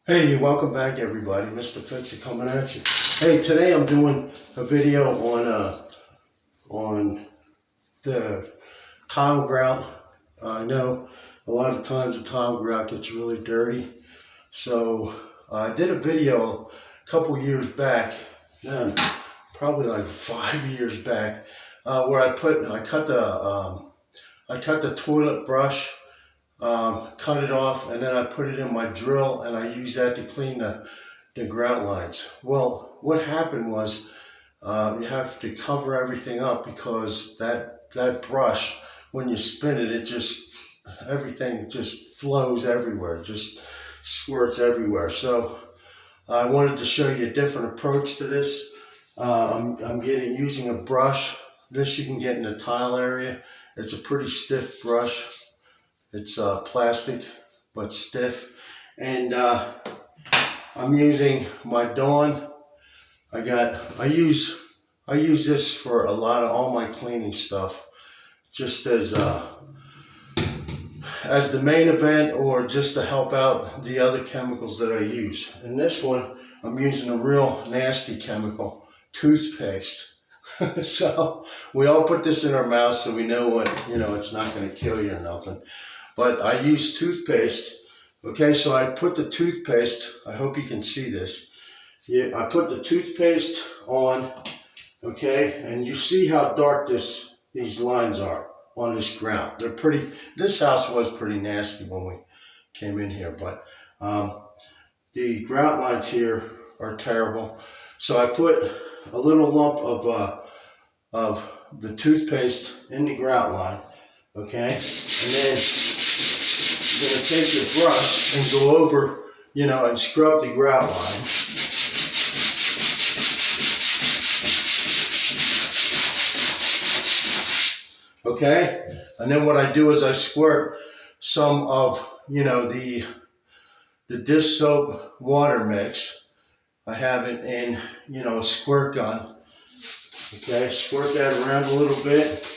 Hey, welcome back everybody. Mr. Fix It coming at you. Hey, today I'm doing a video on the tile grout. I know a lot of times the tile grout gets really dirty. So I did a video a couple years back, probably like 5 years back, where I cut the toilet brush, cut it off, and then I put it in my drill and I use that to clean the grout lines. Well, what happened was you have to cover everything up because that brush, when you spin it, everything just flows everywhere, just squirts everywhere. So I wanted to show you a different approach to this. I'm using a brush. This you can get in the tile area. It's a pretty stiff brush. It's plastic but stiff, and I'm using my Dawn. I use this for all my cleaning stuff, just as the main event, or just to help out the other chemicals that I use. In this one, I'm using a real nasty chemical, toothpaste. So we all put this in our mouth so we know it's not going to kill you or nothing. But I use toothpaste. Okay, so I put the toothpaste, I hope you can see this. Yeah, I put the toothpaste on, okay, and you see how dark these lines are on this grout. This house was pretty nasty when we came in here, but the grout lines here are terrible. So I put a little lump of the toothpaste in the grout line, okay, and then you're going to take your brush and go over, and scrub the grout line. Okay? And then what I do is I squirt some of, the dish soap water mix. I have it in, a squirt gun. Okay? Squirt that around a little bit.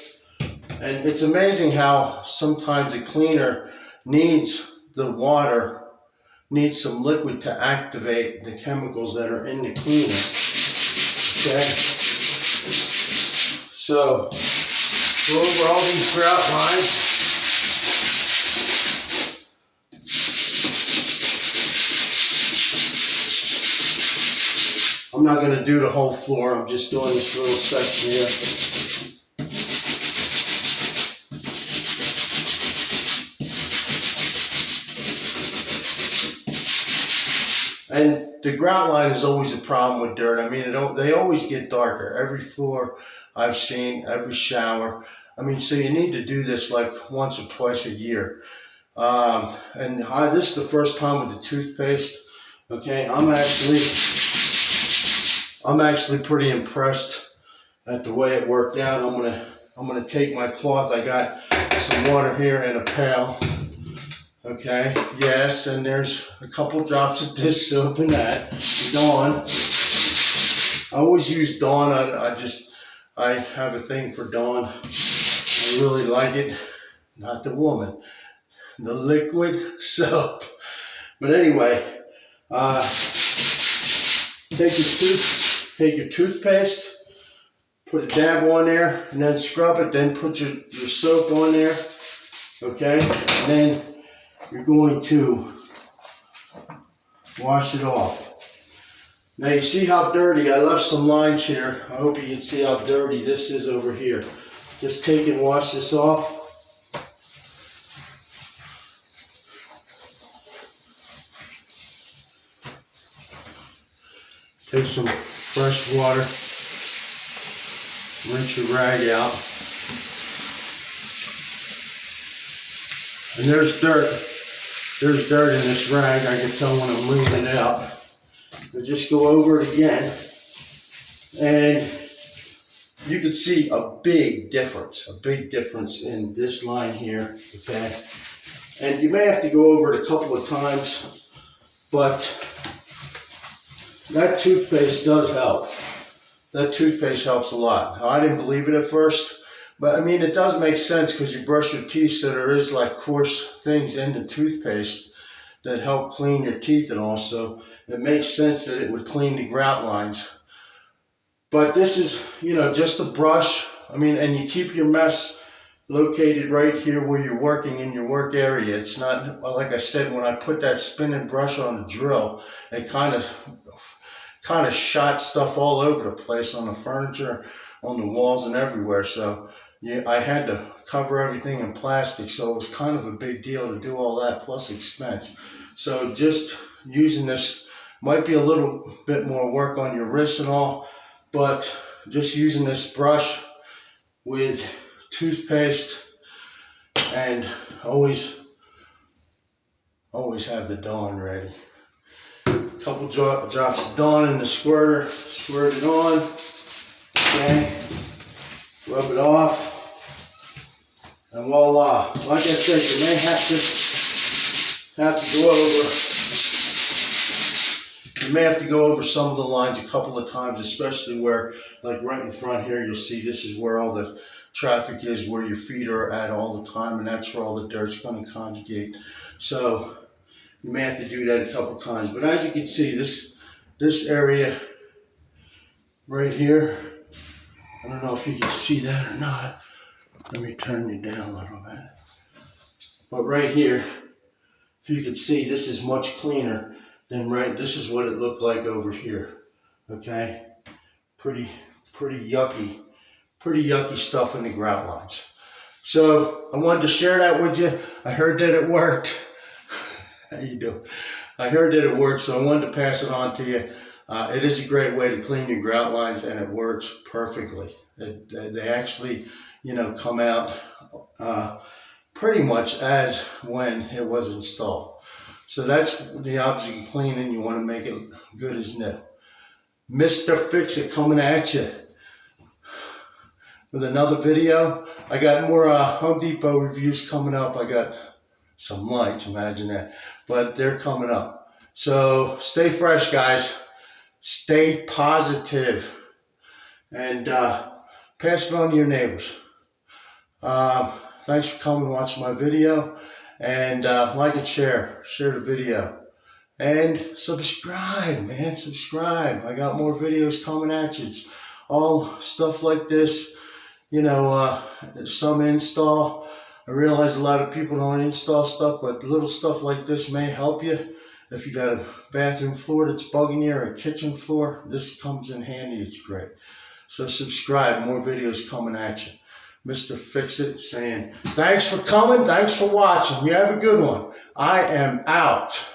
And it's amazing how sometimes a cleaner needs some liquid to activate the chemicals that are in the cleaner. Okay? So, go over all these grout lines. I'm not going to do the whole floor, I'm just doing this little section here. And the grout line is always a problem with dirt. I mean, they always get darker. Every floor I've seen, every shower. I mean, so you need to do this like once or twice a year. This is the first time with the toothpaste. Okay, I'm actually pretty impressed at the way it worked out. I'm gonna take my cloth. I got some water here in a pail. Okay, yes, and there's a couple drops of dish soap in that. Dawn. I always use Dawn. I have a thing for Dawn. I really like it. Not the woman. The liquid soap. But anyway, take your toothpaste, put a dab on there, and then scrub it. Then put your soap on there. Okay, and then you're going to wash it off. Now you see how dirty, I left some lines here. I hope you can see how dirty this is over here. Just take and wash this off. Take some fresh water, rinse your rag out. And there's dirt. There's dirt in this rag. I can tell when I'm moving it out. And just go over it again. And you can see a big difference in this line here, okay? And you may have to go over it a couple of times, but that toothpaste does help. That toothpaste helps a lot. Now, I didn't believe it at first, but I mean, it does make sense because you brush your teeth, so there is like coarse things in the toothpaste that help clean your teeth and all, so it makes sense that it would clean the grout lines. But this is, just a brush. I mean, and you keep your mess located right here where you're working in your work area. It's not, like I said, when I put that spinning brush on the drill, it kind of shot stuff all over the place on the furniture, on the walls and everywhere. So yeah, I had to cover everything in plastic, so it was kind of a big deal to do all that, plus expense. So just using this might be a little bit more work on your wrists and all, but just using this brush with toothpaste, and always have the Dawn ready. A couple drops of Dawn in the squirter, squirt it on, okay, rub it off, and voila. Like I said, you may have to go over. You may have to go over some of the lines a couple of times, especially where, like right in front here, you'll see this is where all the traffic is, where your feet are at all the time, and that's where all the dirt's going to conjugate. So you may have to do that a couple times. But as you can see, this area right here, I don't know if you can see that or not. Let me turn you down a little bit. But right here, if you can see, this is much cleaner than this is what it looked like over here. Okay? Pretty yucky. Pretty yucky stuff in the grout lines. So I wanted to share that with you. I heard that it worked. How you doing? I heard that it worked, so I wanted to pass it on to you. It is a great way to clean your grout lines, and it works perfectly. They actually, come out pretty much as when it was installed. So that's the object of cleaning. You want to make it good as new. Mr. Fix-It coming at you with another video. I got more Home Depot reviews coming up. I got some lights, imagine that, but they're coming up. So stay fresh, guys. Stay positive, and pass it on to your neighbors. Thanks for coming and watching my video, and like and share the video, and subscribe, man, subscribe. I got more videos coming at you. It's all stuff like this, some install. I realize a lot of people don't install stuff, but little stuff like this may help you. If you got a bathroom floor that's bugging you, or a kitchen floor, this comes in handy. It's great. So subscribe, more videos coming at you. Mr. Fix-It saying, thanks for coming, thanks for watching. You have a good one. I am out.